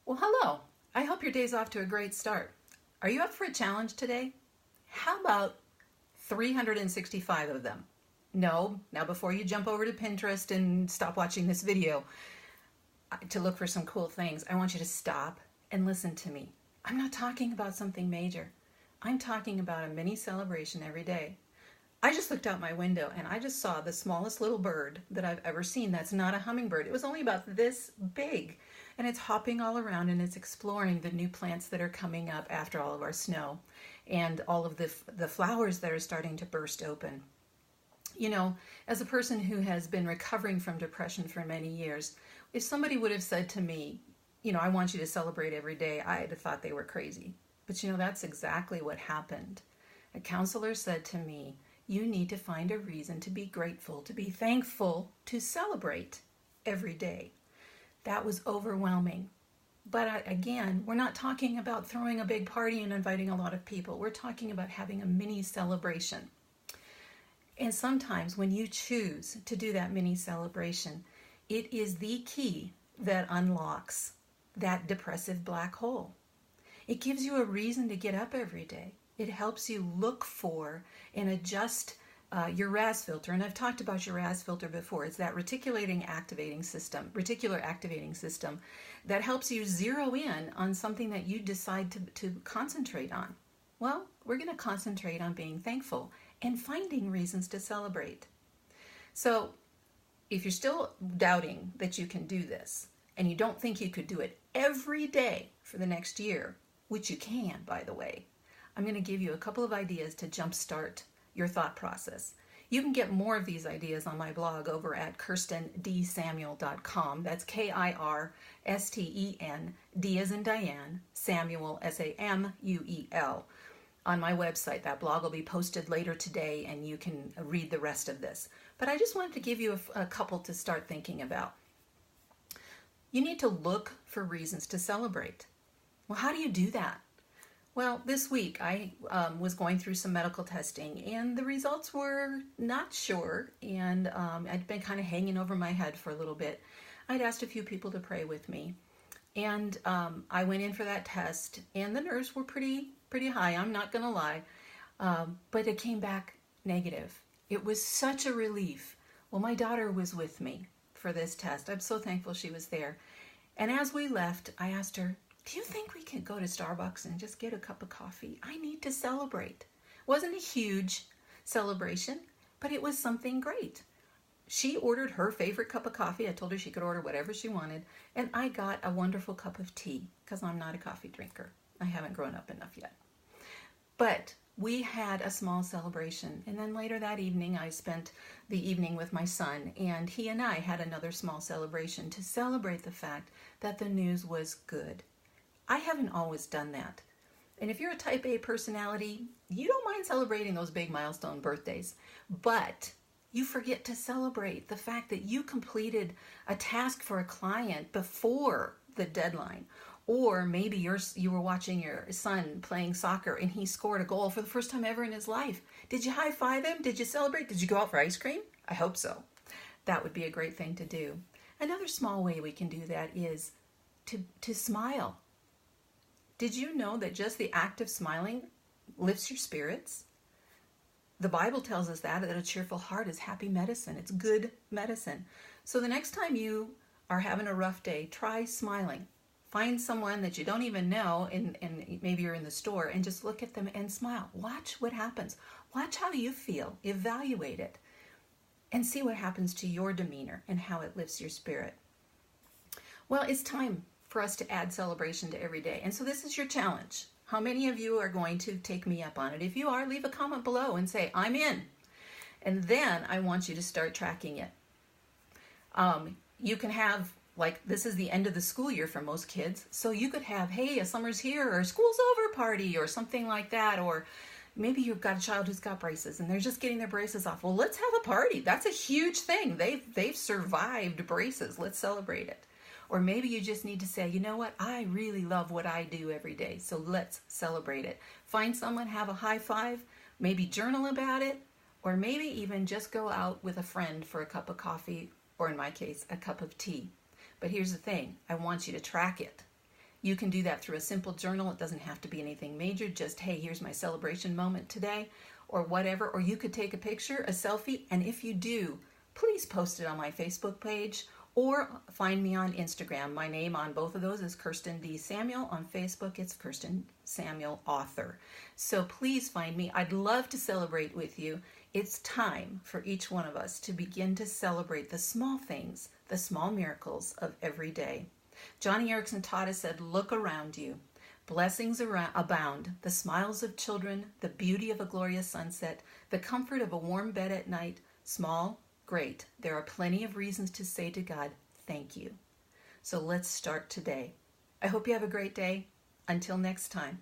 Well, hello. I hope your day's off to a great start. Are you up for a challenge today? How about 365 of them? No, now before you jump over to Pinterest and stop watching this video to look for some cool things, I want you to stop and listen to me. I'm not talking about something major. I'm talking about a mini celebration every day. I just looked out my window and I just saw the smallest little bird that I've ever seen. That's not a hummingbird. It was only about this big. And it's hopping all around and it's exploring the new plants that are coming up after all of our snow and all of the flowers that are starting to burst open. You know, as a person who has been recovering from depression for many years, if somebody would have said to me, I want you to celebrate every day, I'd have thought they were crazy. But that's exactly what happened. A counselor said to me, you need to find a reason to be grateful, to be thankful, to celebrate every day. That was overwhelming. But again, we're not talking about throwing a big party and inviting a lot of people. We're talking about having a mini celebration. And sometimes when you choose to do that mini celebration, it is the key that unlocks that depressive black hole. It gives you a reason to get up every day. It helps you look for and adjust your RAS filter. And I've talked about your RAS filter before. It's that reticular activating system that helps you zero in on something that you decide to concentrate on. Well, we're going to concentrate on being thankful and finding reasons to celebrate. So if you're still doubting that you can do this and you don't think you could do it every day for the next year, which you can, by the way, I'm going to give you a couple of ideas to jumpstart your thought process. You can get more of these ideas on my blog over at KirstenDSamuel.com. That's KIRSTEN, D as in Diane, Samuel, SAMUEL. On my website. That blog will be posted later today and you can read the rest of this. But I just wanted to give you a couple to start thinking about. You need to look for reasons to celebrate. Well, how do you do that? Well, this week I was going through some medical testing and the results were not sure, and I'd been kind of hanging over my head for a little bit. I'd asked a few people to pray with me, and I went in for that test and the nerves were pretty high, I'm not going to lie, but it came back negative. It was such a relief. Well, my daughter was with me for this test. I'm so thankful she was there. And as we left, I asked her, do you think we could go to Starbucks and just get a cup of coffee? I need to celebrate. It wasn't a huge celebration, but it was something great. She ordered her favorite cup of coffee. I told her she could order whatever she wanted. And I got a wonderful cup of tea because I'm not a coffee drinker. I haven't grown up enough yet. But we had a small celebration. And then later that evening, I spent the evening with my son. And he and I had another small celebration to celebrate the fact that the news was good. I haven't always done that. And if you're a type A personality, you don't mind celebrating those big milestone birthdays. But you forget to celebrate the fact that you completed a task for a client before the deadline. Or maybe you were watching your son playing soccer and he scored a goal for the first time ever in his life. Did you high five him? Did you celebrate? Did you go out for ice cream? I hope so. That would be a great thing to do. Another small way we can do that is to smile. Did you know that just the act of smiling lifts your spirits? The Bible tells us that a cheerful heart is happy medicine. It's good medicine. So the next time you are having a rough day, try smiling. Find someone that you don't even know and maybe you're in the store and just look at them and smile. Watch what happens. Watch how you feel. Evaluate it and see what happens to your demeanor and how it lifts your spirit. Well, it's time for us to add celebration to every day. And so this is your challenge. How many of you are going to take me up on it? If you are, leave a comment below and say, I'm in. And then I want you to start tracking it. You can have, this is the end of the school year for most kids. So you could have, hey, a summer's here or school's over party or something like that. Or maybe you've got a child who's got braces and they're just getting their braces off. Well, let's have a party. That's a huge thing. They've survived braces. Let's celebrate it. Or maybe you just need to say, you know what, I really love what I do every day, so let's celebrate it. Find someone, have a high five, maybe journal about it, or maybe even just go out with a friend for a cup of coffee, or in my case, a cup of tea. But here's the thing, I want you to track it. You can do that through a simple journal. It doesn't have to be anything major. Just, hey, here's my celebration moment today, or whatever. Or you could take a picture, a selfie, and if you do, please post it on my Facebook page or find me on Instagram. My name on both of those is Kirsten D. Samuel. On Facebook, it's Kirsten Samuel Author. So please find me. I'd love to celebrate with you. It's time for each one of us to begin to celebrate the small things, the small miracles of every day. Johnny Erickson taught us, said, look around you. Blessings abound, the smiles of children, the beauty of a glorious sunset, the comfort of a warm bed at night, small, great. There are plenty of reasons to say to God, thank you. So let's start today. I hope you have a great day. Until next time.